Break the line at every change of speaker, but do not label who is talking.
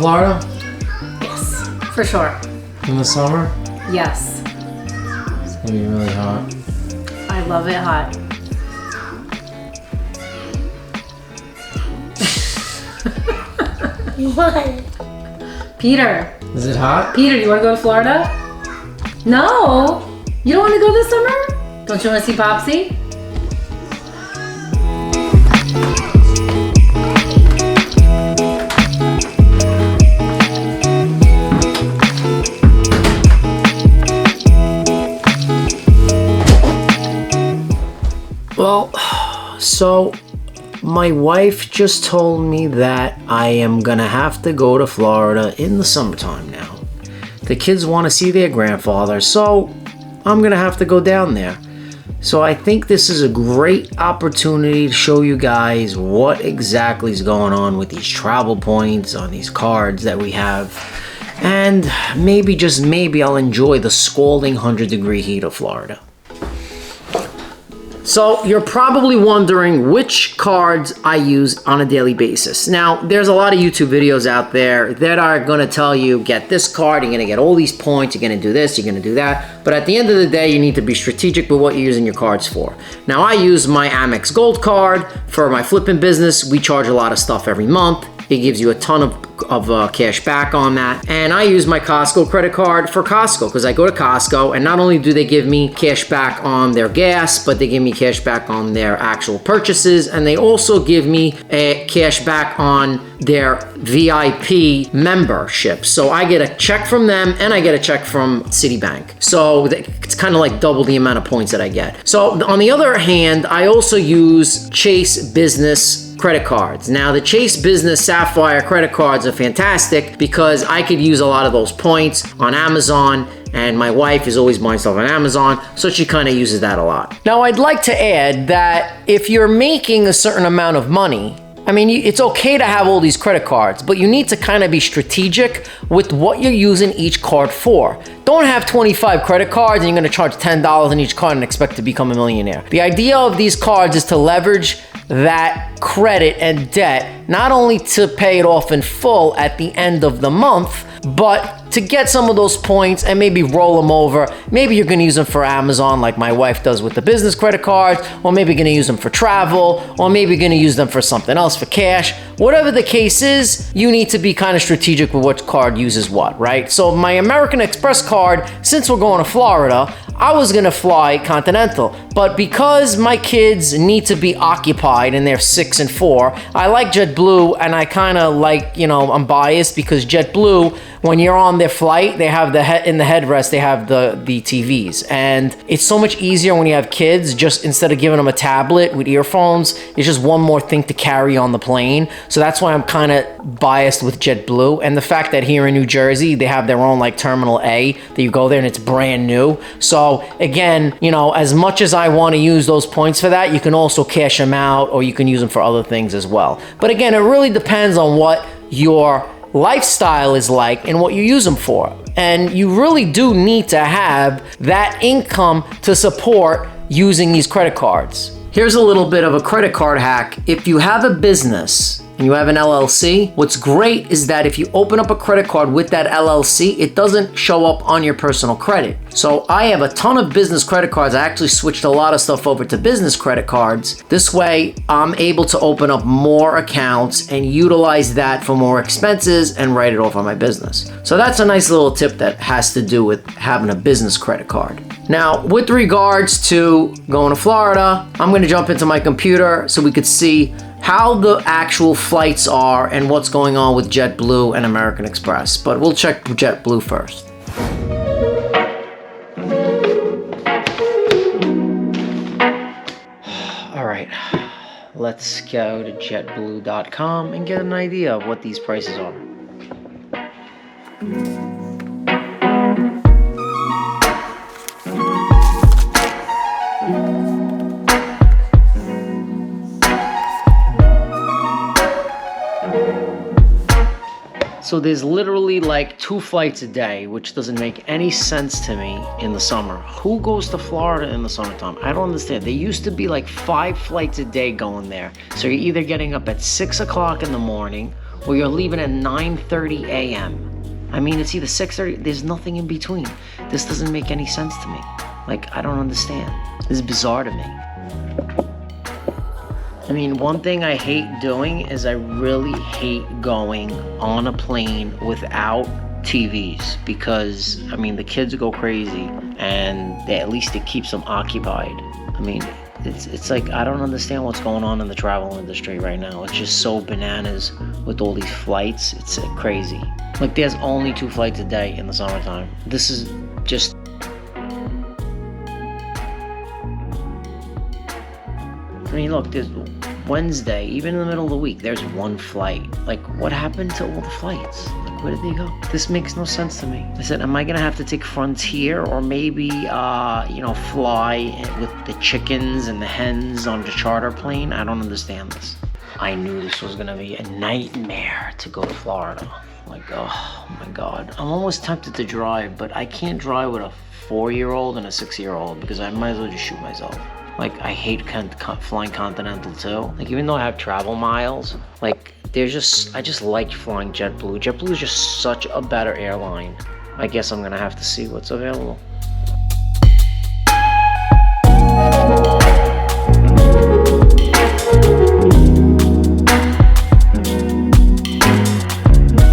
Florida?
Yes, for sure.
In the summer?
Yes.
It's gonna be really hot.
I love it hot.
What?
Peter.
Is it hot?
Peter, you want to go to Florida? No. You don't want to go this summer? Don't you want to see Popsy?
Well, so my wife just told me that I am gonna have to go to Florida in the summertime now. The kids want to see their grandfather, so I'm gonna have to go down there. So I think this is a great opportunity to show you guys what exactly is going on with these travel points on these cards that we have. And maybe, just maybe, I'll enjoy the scalding 100-degree heat of Florida. So you're probably wondering which cards I use on a daily basis. Now, there's a lot of YouTube videos out there that are gonna tell you, get this card, you're gonna get all these points, you're gonna do this, you're gonna do that. But at the end of the day, you need to be strategic with what you're using your cards for. Now, I use my Amex Gold card for my flipping business. We charge a lot of stuff every month. It gives you a ton of cash back on that. And I use my Costco credit card for Costco because I go to Costco and not only do they give me cash back on their gas, but they give me cash back on their actual purchases. And they also give me a cash back on their VIP membership. So I get a check from them and I get a check from Citibank. So it's kind of like double the amount of points that I get. So on the other hand, I also use Chase Business credit cards. Now, the Chase Business Sapphire credit cards are fantastic because I could use a lot of those points on Amazon, and my wife is always buying stuff on Amazon, so she kind of uses that a lot. Now, I'd like to add that if you're making a certain amount of money, I mean, it's okay to have all these credit cards, but you need to kind of be strategic with what you're using each card for. Don't have 25 credit cards and you're gonna charge $10 on each card and expect to become a millionaire. The idea of these cards is to leverage that credit and debt, not only to pay it off in full at the end of the month, but to get some of those points and maybe roll them over. Maybe you're gonna use them for Amazon like my wife does with the business credit cards, or maybe you're gonna use them for travel, or maybe you're gonna use them for something else, for cash. Whatever the case is, you need to be kind of strategic with what card uses what, right? So my American Express card, since we're going to Florida, I was gonna fly Continental, but because my kids need to be occupied and they're 6 and 4, I like JetBlue, and I kind of like, you know, I'm biased because JetBlue, when you're on their flight, they have in the headrest, they have the TVs, and it's so much easier when you have kids. Just instead of giving them a tablet with earphones, it's just one more thing to carry on the plane. So that's why I'm kind of biased with JetBlue, and the fact that here in New Jersey they have their own like Terminal A that you go there and it's brand new. So again, you know, as much as I want to use those points for that, you can also cash them out, or you can use them for other things as well. But again, it really depends on what your lifestyle is like and what you use them for. And you really do need to have that income to support using these credit cards. Here's a little bit of a credit card hack. If you have a business and you have an LLC, what's great is that if you open up a credit card with that LLC, it doesn't show up on your personal credit. So I have a ton of business credit cards. I actually switched a lot of stuff over to business credit cards. This way, I'm able to open up more accounts and utilize that for more expenses and write it off on my business. So that's a nice little tip that has to do with having a business credit card. Now, with regards to going to Florida, I'm gonna jump into my computer so we could see how the actual flights are and what's going on with JetBlue and American Express. But we'll check JetBlue first. All right, let's go to jetblue.com and get an idea of what these prices are. So there's literally like 2 flights a day, which doesn't make any sense to me in the summer. Who goes to Florida in the summertime? I don't understand. There used to be like 5 flights a day going there. So you're either getting up at 6 o'clock in the morning, or you're leaving at 9:30 a.m. I mean, it's either 6:30, there's nothing in between. This doesn't make any sense to me. Like, I don't understand. This is bizarre to me. I mean, one thing I hate doing is I really hate going on a plane without TVs because, I mean, the kids go crazy and at least it keeps them occupied. I mean, it's like, I don't understand what's going on in the travel industry right now. It's just so bananas with all these flights. It's crazy. Like, there's only 2 flights a day in the summertime. This is just... I mean, look, there's Wednesday, even in the middle of the week, there's 1 flight. Like, what happened to all the flights? Like, where did they go? This makes no sense to me. I said, am I gonna have to take Frontier or maybe, fly with the chickens and the hens on the charter plane? I don't understand this. I knew this was gonna be a nightmare to go to Florida. Like, oh my God. I'm almost tempted to drive, but I can't drive with a 4-year-old and a 6-year-old because I might as well just shoot myself. Like, I hate flying Continental too. Like, even though I have travel miles, like, I just like flying JetBlue. JetBlue is just such a better airline. I guess I'm gonna have to see what's available.